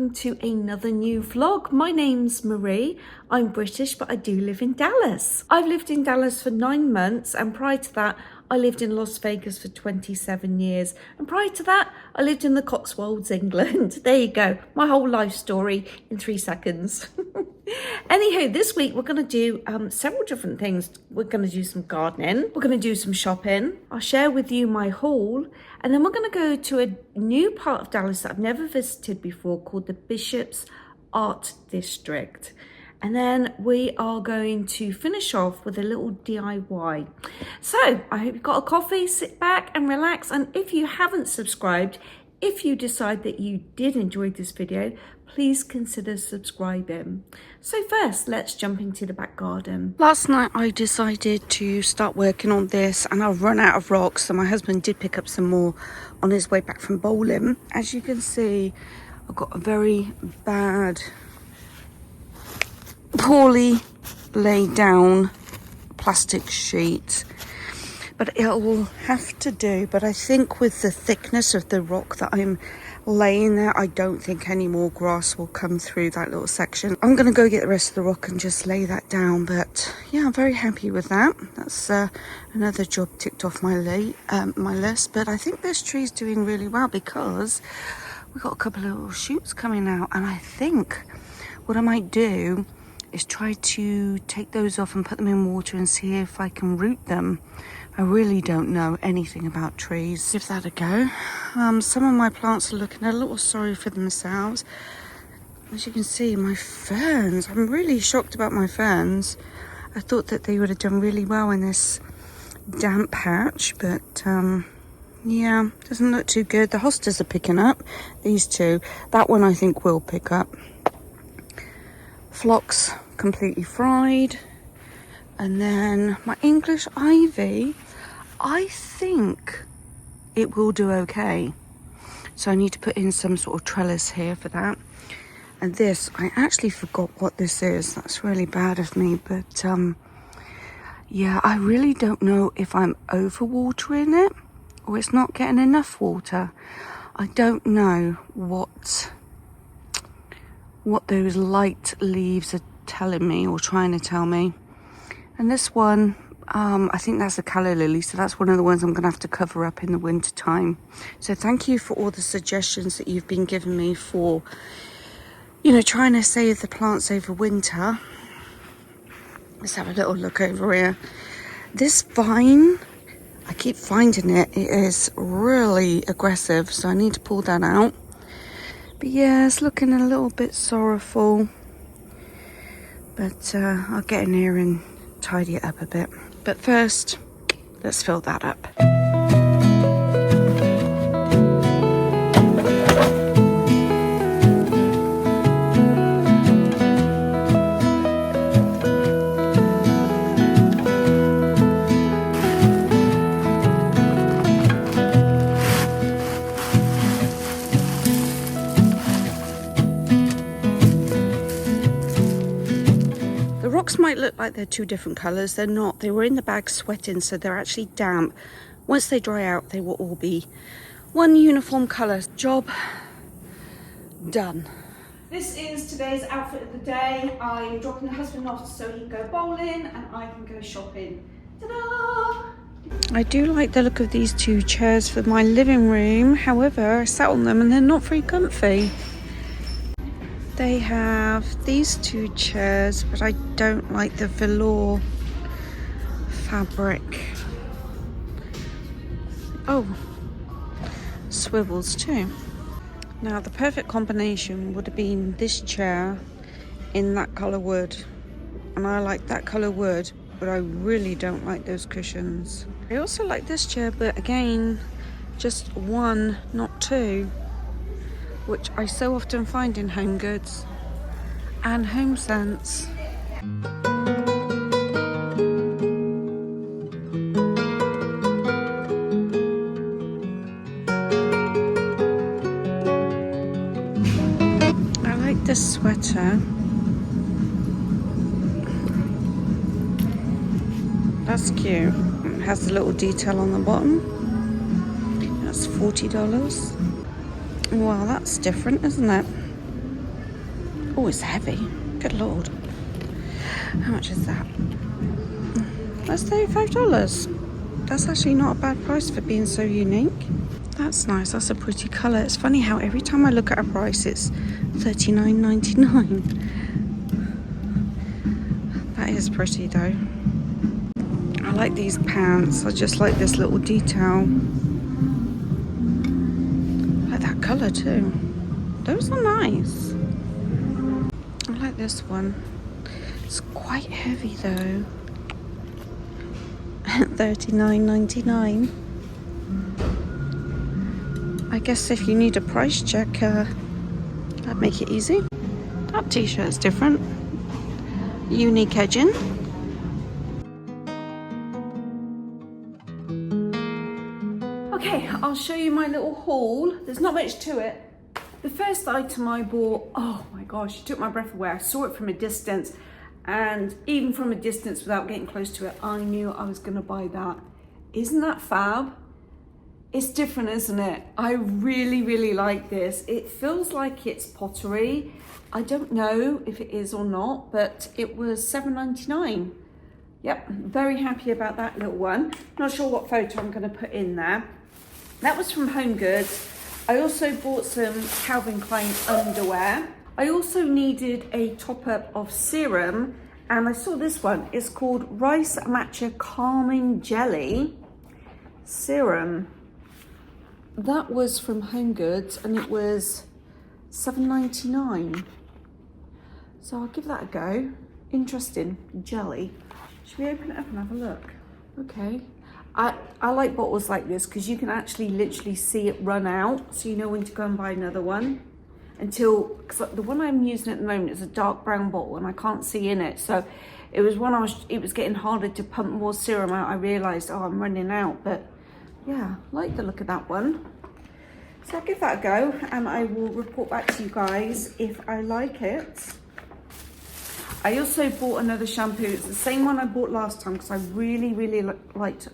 welcome to another new vlog. My name's Marie. I'm British, but I do live in Dallas. I've lived in Dallas for 9 months, and prior to that, I lived in Las Vegas for 27 years. And prior to that, I lived in the Cotswolds, England. There you go, my whole life story in 3 seconds. Anywho, this week we're going to do several different things. We're going to do some gardening, we're going to do some shopping, I'll share with you my haul, and then we're going to go to a new part of Dallas that I've never visited before called the Bishop's Art District. And then we are going to finish off with a little DIY. So I hope you've got a coffee, sit back and relax. And if you haven't subscribed, if you decide that you did enjoy this video, please consider subscribing. So first, let's jump into the back garden. Last night I decided to start working on this, and I've run out of rocks, so my husband did pick up some more on his way back from bowling. As you can see, I've got a very bad, poorly laid down plastic sheet, but it will have to do. But I think with the thickness of the rock that I'm laying there, I don't think any more grass will come through that little section. I'm gonna go get the rest of the rock and just lay that down. But yeah, I'm very happy with that. That's another job ticked off my list. But I think this tree's doing really well because we've got a couple of little shoots coming out, and I think what I might do is try to take those off and put them in water and see if I can root them. I really don't know anything about trees. Give that a go. Some of my plants are looking a little sorry for themselves. As you can see, my ferns, I'm really shocked about my ferns. I thought that they would have done really well in this damp patch, but yeah, doesn't look too good. The hostas are picking up, these two. That one I think will pick up. Phlox completely fried. And then my English ivy, I think it will do okay. So I need to put in some sort of trellis here for that. And this, I actually forgot what this is. That's really bad of me, but yeah, I really don't know if I'm overwatering it or it's not getting enough water. I don't know what those light leaves are telling me or trying to tell me. And this one, I think that's a calla lily, so that's one of the ones I'm going to have to cover up in the winter time. So thank you for all the suggestions that you've been giving me for, you know, trying to save the plants over winter. Let's have a little look over here. This vine, I keep finding it is really aggressive, so I need to pull that out. But yeah, it's looking a little bit sorrowful. But I'll get in here and tidy it up a bit. But first, let's fill that up. Might look like they're two different colors. They're not. They were in the bag sweating, so they're actually damp. Once they dry out, they will all be one uniform color. Job done. This is today's outfit of the day. I'm dropping the husband off so he can go bowling and I can go shopping. Ta-da! I do like the look of these two chairs for my living room. However, I sat on them and they're not very comfy. They have these two chairs, but I don't like the velour fabric. Oh, swivels too. Now the perfect combination would have been this chair in that colour wood. And I like that colour wood, but I really don't like those cushions. I also like this chair, but again, just one, not two, which I so often find in Home Goods and Home Sense. I like this sweater. That's cute. It has a little detail on the bottom. That's $40. Well, that's different, isn't it? Oh, it's heavy. Good Lord. How much is that? That's $35. That's actually not a bad price for being so unique. That's nice. That's a pretty colour. It's funny how every time I look at a price, it's $39.99. That is pretty though. I like these pants. I just like this little detail. I like that colour too. Those are nice. I like this one. It's quite heavy though. $39.99. I guess if you need a price check, that'd make it easy. That t-shirt's different. Unique edging. Okay, I'll show you my little haul. There's not much to it. The first item I bought, oh my gosh, it took my breath away. I saw it from a distance, and even from a distance without getting close to it, I knew I was gonna buy that. Isn't that fab? It's different, isn't it? I really, really like this. It feels like it's pottery. I don't know if it is or not, but it was $7.99. Yep, very happy about that little one. Not sure what photo I'm gonna put in there. That was from Home Goods. I also bought some Calvin Klein underwear. I also needed a top up of serum, and I saw this one. It's called Rice Matcha Calming Jelly Serum. That was from Home Goods, and it was $7.99. So I'll give that a go. Interesting, jelly. Should we open it up and have a look? Okay. I like bottles like this because you can actually literally see it run out, so you know when to go and buy another one. Because the one I'm using at the moment is a dark brown bottle and I can't see in it. So it was when it was getting harder to pump more serum out, I realised, oh, I'm running out. But yeah, I like the look of that one. So I'll give that a go and I will report back to you guys if I like it. I also bought another shampoo. It's the same one I bought last time because I really, really liked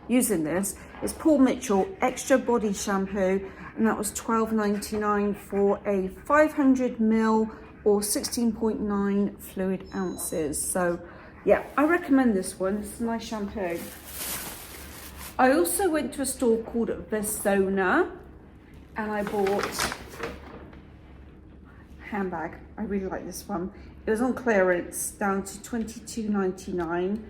using this. It's Paul Mitchell Extra Body Shampoo, and that was $12.99 for a 500 ml or 16.9 fluid ounces. So yeah, I recommend this one. It's a nice shampoo. I also went to a store called Versona and I bought a handbag. I really like this one. It was on clearance down to $22.99.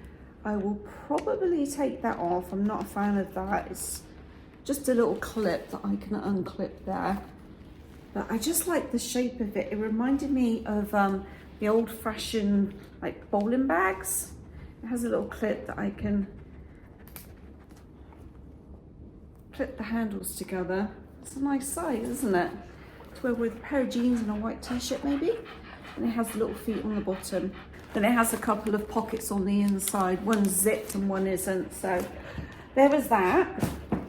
I will probably take that off. I'm not a fan of that. It's just a little clip that I can unclip there. But I just like the shape of it. It reminded me of the old-fashioned like bowling bags. It has a little clip that I can clip the handles together. It's a nice size, isn't it? To wear with a pair of jeans and a white t-shirt maybe. And it has little feet on the bottom. Then it has a couple of pockets on the inside. One's zipped and one isn't. So there was that.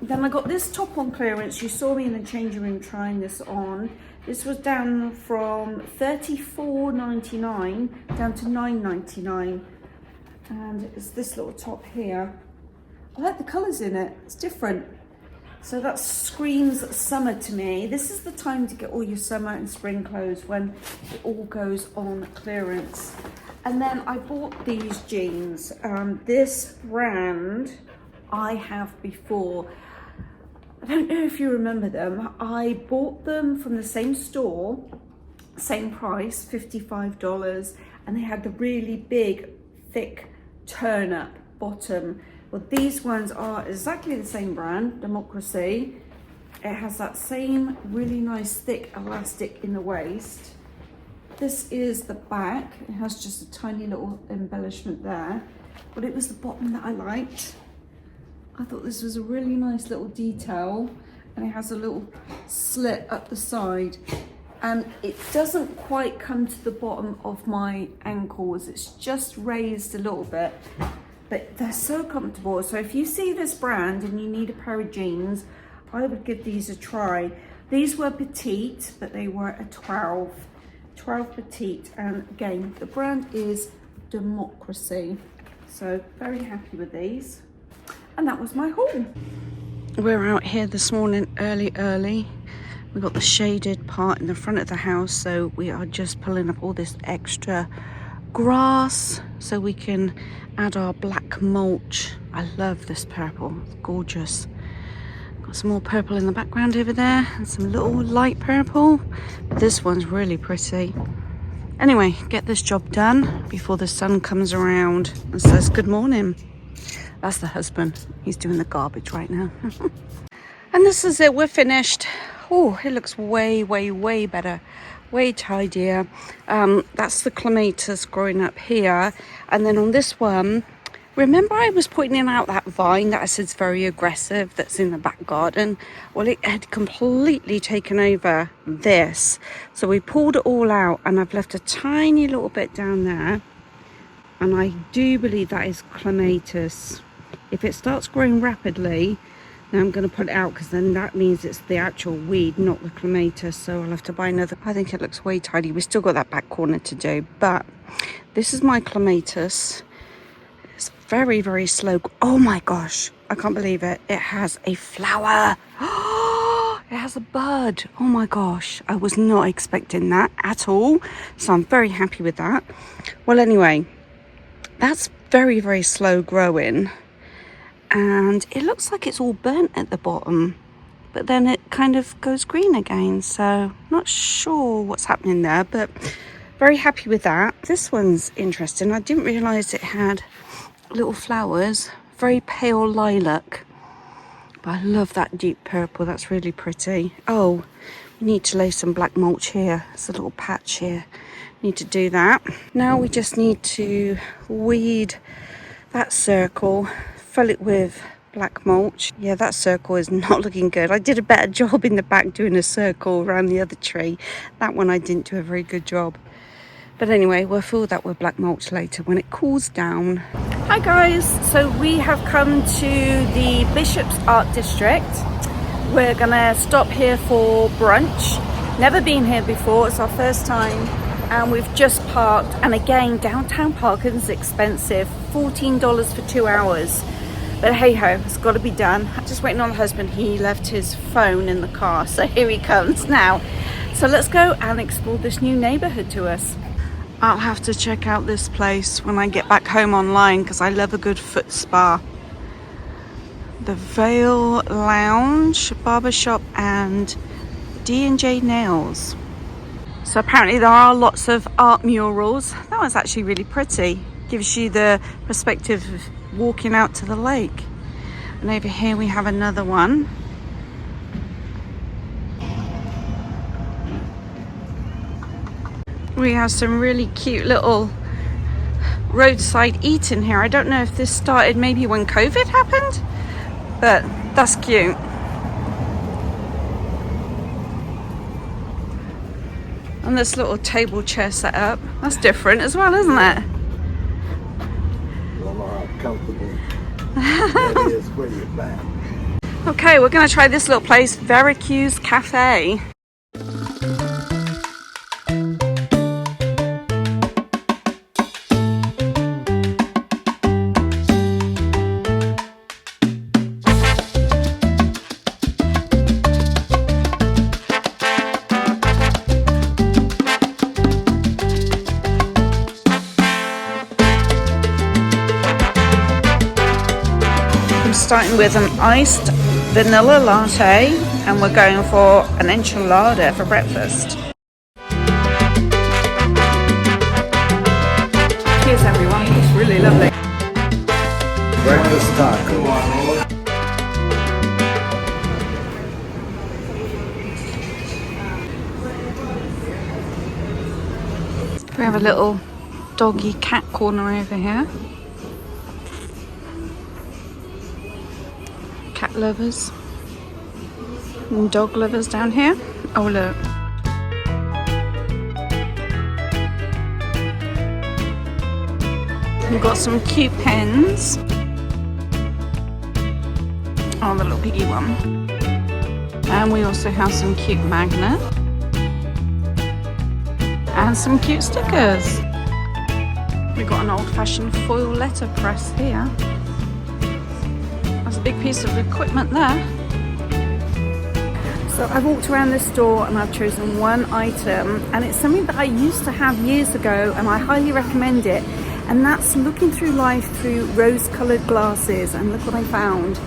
Then I got this top on clearance. You saw me in the changing room trying this on. This was down from $34.99 down to $9.99. And it's this little top here. I like the colours in it. It's different. So that screams summer to me. This is the time to get all your summer and spring clothes when it all goes on clearance. And then I bought these jeans. This brand I have before. I don't know if you remember them. I bought them from the same store, same price, $55. And they had the really big, thick turn-up bottom. Well, these ones are exactly the same brand, Democracy. It has that same really nice thick elastic in the waist. This is the back. It has just a tiny little embellishment there, but it was the bottom that I liked. I thought this was a really nice little detail, and it has a little slit up the side, and it doesn't quite come to the bottom of my ankles. It's just raised a little bit. But they're so comfortable. So if you see this brand and you need a pair of jeans, I would give these a try. These were petite, but they were a 12 petite. And again, the brand is Democracy. So very happy with these. And that was my haul. We're out here this morning early. We've got the shaded part in the front of the house, so we are just pulling up all this extra grass so we can add our black mulch. I love this purple, it's gorgeous. Got some more purple in the background over there and some little light purple. This one's really pretty. Anyway, get this job done before the sun comes around and says good morning. That's the husband. He's doing the garbage right now. And this is it. We're finished. Oh, it looks way, way, way better. Way tidier. That's the clematis growing up here. And then on this one, remember I was pointing out that vine that I said is very aggressive that's in the back garden? Well, it had completely taken over this. So we pulled it all out and I've left a tiny little bit down there. And I do believe that is clematis. If it starts growing rapidly, then I'm going to put it out, because then that means it's the actual weed, not the clematis. So I'll have to buy another. I think it looks way tidy. We still got that back corner to do, but this is my clematis. It's very, very slow. Oh my gosh, I can't believe it. It has a flower. It has a bud. Oh my gosh, I was not expecting that at all. So I'm very happy with that. Well, anyway, that's very, very slow growing. And it looks like it's all burnt at the bottom. But then it kind of goes green again. So not sure what's happening there, but very happy with that. This one's interesting. I didn't realise it had little flowers. Very pale lilac. But I love that deep purple. That's really pretty. Oh, we need to lay some black mulch here. There's a little patch here. Need to do that. Now we just need to weed that circle, fill it with black mulch. Yeah, that circle is not looking good. I did a better job in the back doing a circle around the other tree. That one I didn't do a very good job. But anyway, we'll fill that with black mulch later when it cools down. Hi guys, so we have come to the Bishop's Art District. We're gonna stop here for brunch. Never been here before, it's our first time. And we've just parked, and again, downtown parking is expensive. $14 for 2 hours. But hey ho, it's got to be done. I'm just waiting on the husband. He left his phone in the car, so here he comes now. So let's go and explore this new neighborhood to us. I'll have to check out this place when I get back home online, because I love a good foot spa. The Vale Lounge, Barbershop and D&J Nails. So apparently there are lots of art murals. That one's actually really pretty. Gives you the perspective of walking out to the lake. And over here we have another one. We have some really cute little roadside eating here. I don't know if this started maybe when COVID happened, but that's cute. And this little table chair set up. That's different as well, isn't it? I don't know how comfortable that is for your back. Okay, we're going to try this little place, Veracruz Cafe. Starting with an iced vanilla latte, and we're going for an enchilada for breakfast. Cheers everyone, it's really lovely. Breakfast taco. We have a little doggy cat corner over here. Cat lovers and dog lovers down here. Oh look. We've got some cute pens. Oh, the little piggy one. And we also have some cute magnet. And some cute stickers. We've got an old-fashioned foil letterpress here. That's a big piece of equipment there. So I walked around the store and I've chosen one item, and it's something that I used to have years ago and I highly recommend it, and that's looking through life through rose-coloured glasses. And look what I found.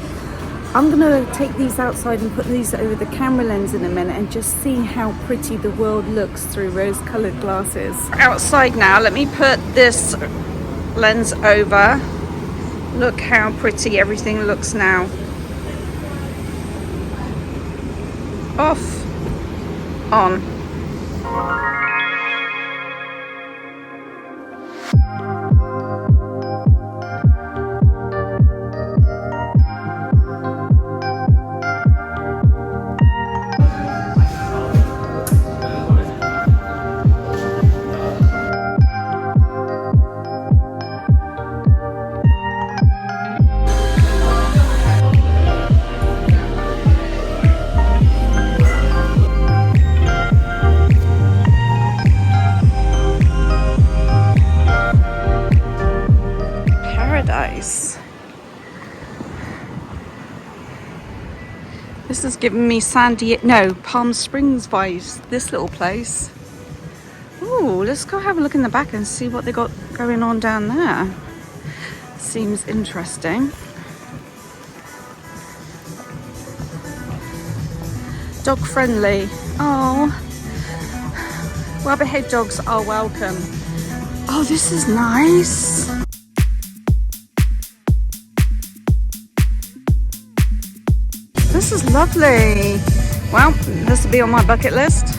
I'm going to take these outside and put these over the camera lens in a minute and just see how pretty the world looks through rose-coloured glasses. Outside now, let me put this lens over. Look how pretty everything looks now. Off, on. This is giving me Palm Springs vibes, this little place. Ooh, let's go have a look in the back and see what they got going on down there. Seems interesting. Dog friendly. Oh, well-behaved dogs are welcome. Oh, this is nice. This is lovely. Well, this will be on my bucket list.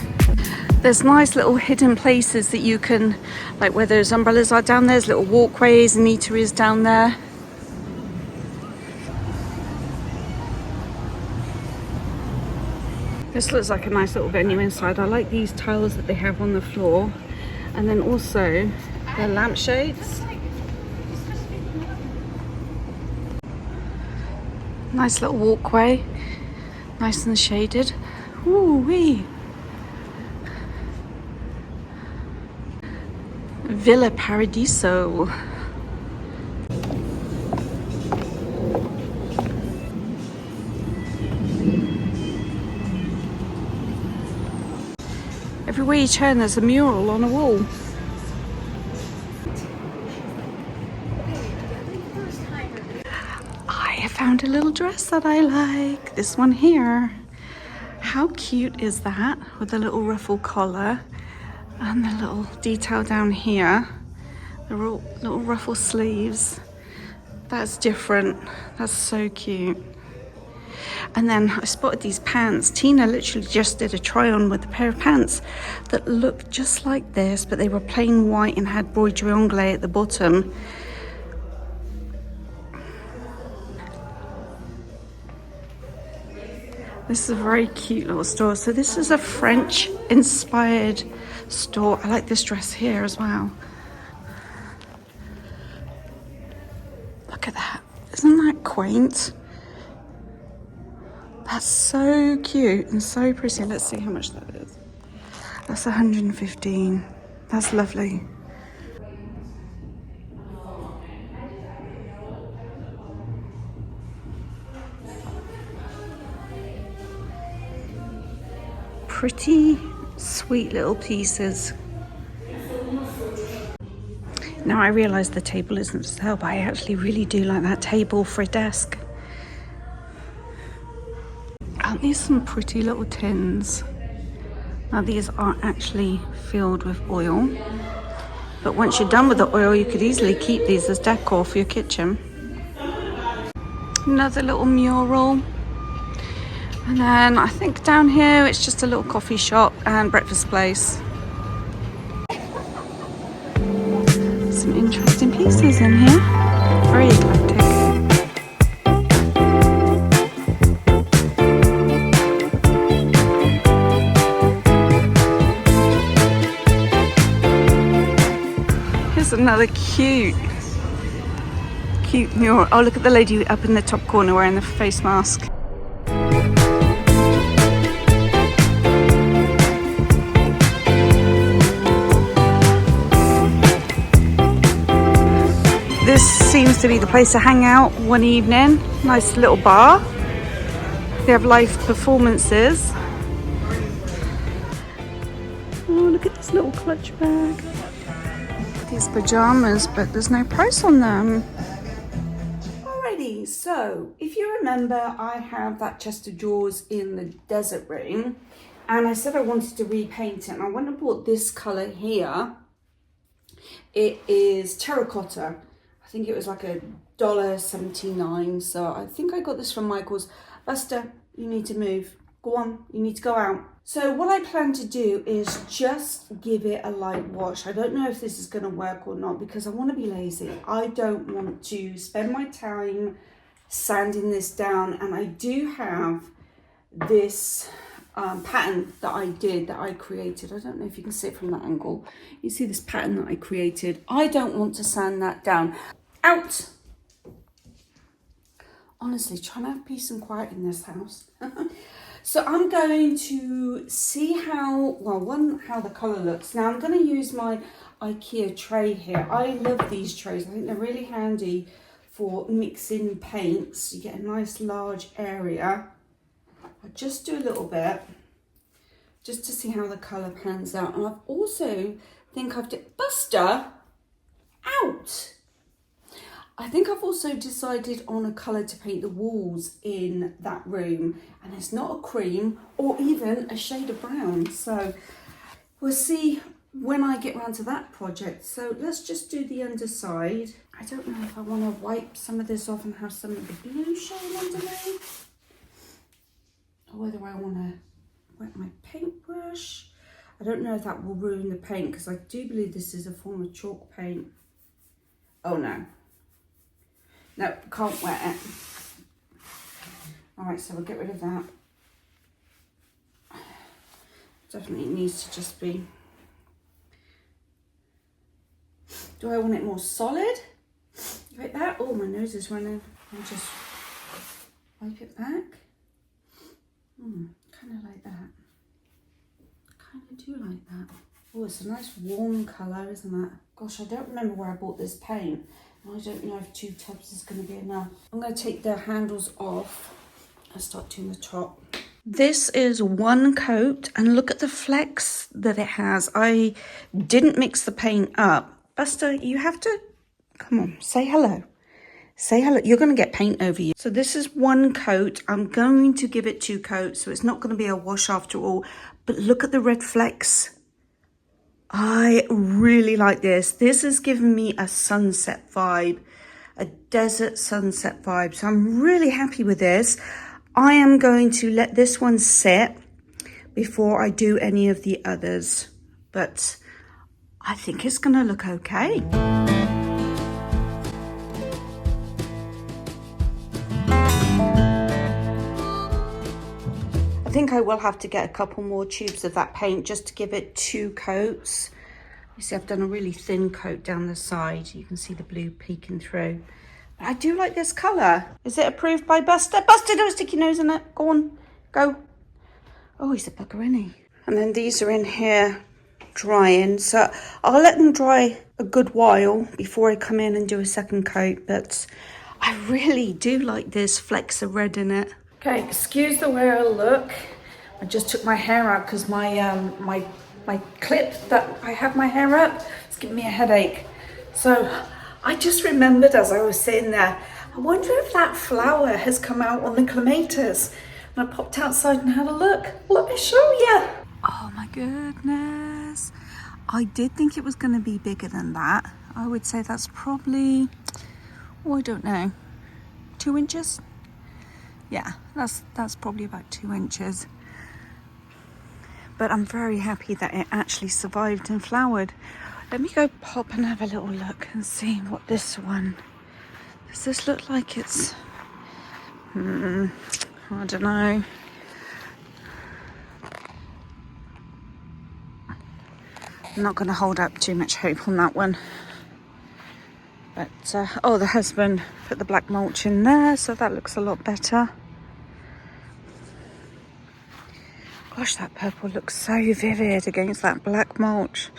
There's nice little hidden places that you can, like where those umbrellas are down there, there's little walkways and eateries down there. This looks like a nice little venue inside. I like these tiles that they have on the floor. And then also the lampshades. Nice little walkway. Nice and shaded. Ooh-wee. Villa Paradiso. Everywhere you turn there's a mural on a wall. I found a little dress that I like. This one here. How cute is that? With the little ruffle collar and the little detail down here. The little ruffle sleeves. That's different. That's so cute. And then I spotted these pants. Tina literally just did a try on with a pair of pants that looked just like this, but they were plain white and had broderie anglais at the bottom. This is a very cute little store. So this is a French inspired store. I like this dress here as well. Look at that. Isn't that quaint? That's so cute and so pretty. Let's see how much that is. That's 115. That's lovely. Pretty sweet little pieces. Now I realise the table isn't for sale, but I actually really do like that table for a desk. Aren't these some pretty little tins? Now these are actually filled with oil, but once you're done with the oil you could easily keep these as decor for your kitchen. Another little mural. And then I think down here it's just a little coffee shop and breakfast place. Some interesting pieces in here. Very eclectic. Here's another cute mural. Oh, look at the lady up in the top corner wearing the face mask. This seems to be the place to hang out one evening. Nice little bar. They have live performances. this little clutch bag. These pajamas, but there's no price on them. Alrighty, so if you remember, I have that chest of drawers in the desert room, and I said I wanted to repaint it, and I went and bought this colour here. It is terracotta. I think it was like $1.79, so I think I got this from Michael's. Buster, you need to move. Go on, you need to go out. So what I plan to do is just give it a light wash. I don't know if this is going to work or not because I want to be lazy. I don't want to spend my time sanding this down, and I do have this pattern that I created. I don't know if you can see it from that angle. You see this pattern that I created. I don't want to sand that down. Out! Honestly, trying to have peace and quiet in this house. So I'm going to see how the colour looks. Now I'm going to use my IKEA tray here. I love these trays. I think they're really handy for mixing paints. You get a nice large area. I'll just do a little bit just to see how the colour pans out. And I've also Buster, out! I think I've also decided on a colour to paint the walls in that room, and it's not a cream or even a shade of brown. So we'll see when I get around to that project. So let's just do the underside. I don't know if I want to wipe some of this off and have some of the blue showing underneath, or whether I want to wet my paintbrush. I don't know if that will ruin the paint because I do believe this is a form of chalk paint. Oh no. No, can't wet it. Alright, so we'll get rid of that. Definitely needs to just be... Do I want it more solid? Like that? Oh, my nose is running. I'll just wipe it back. Kind of like that. Kind of do like that. Oh, it's a nice warm colour, isn't it? Gosh, I don't remember where I bought this paint. I don't know if 2 tubs is going to be enough. I'm going to take the handles off and start doing the top. This is one coat, and look at the flecks that it has. I didn't mix the paint up. Buster, you have to... Come on, say hello. Say hello. You're going to get paint over you. So this is one coat. I'm going to give it 2 coats, so it's not going to be a wash after all. But look at the red flecks. I really like this. This has given me a sunset vibe, a desert sunset vibe. So I'm really happy with this. I am going to let this one sit before I do any of the others. But I think it's going to look okay. I think I will have to get a couple more tubes of that paint just to give it 2 coats. You see, I've done a really thin coat down the side. You can see the blue peeking through. But I do like this colour. Is it approved by Buster? Buster, don't stick your nose in it. Go on, go. Oh, he's a bugger, isn't he? And then these are in here drying. So I'll let them dry a good while before I come in and do a second coat. But I really do like this flecks of red in it. Okay, excuse the way I look. I just took my hair out because my clip that I have my hair up is giving me a headache. So I just remembered as I was sitting there, I wonder if that flower has come out on the clematis. And I popped outside and had a look. Let me show you. Oh my goodness. I did think it was going to be bigger than that. I would say that's probably, oh, I don't know, 2 inches? Yeah, that's probably about 2 inches. But I'm very happy that it actually survived and flowered. Let me go pop and have a little look and see what this one... Does this look like it's... I don't know. I'm not going to hold up too much hope on that one. But, oh, the husband put the black mulch in there, so that looks a lot better. Gosh, that purple looks so vivid against that black mulch.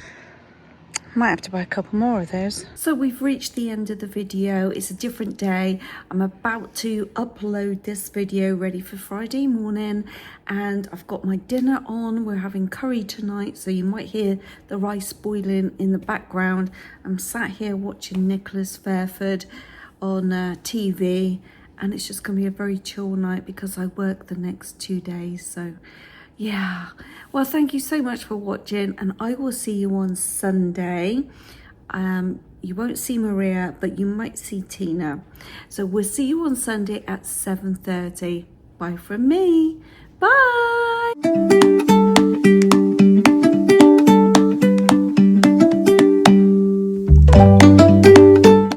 Might have to buy a couple more of those. So we've reached the end of the video. It's a different day. I'm about to upload this video ready for Friday morning, and I've got my dinner on. We're having curry tonight, so you might hear the rice boiling in the background. I'm sat here watching Nicholas Fairford on TV, and it's just going to be a very chill night because I work the next 2 days. So yeah, well, thank you so much for watching, and I will see you on Sunday. You won't see Maria, but you might see Tina. So we'll see you on Sunday at 7:30. Bye from me. Bye.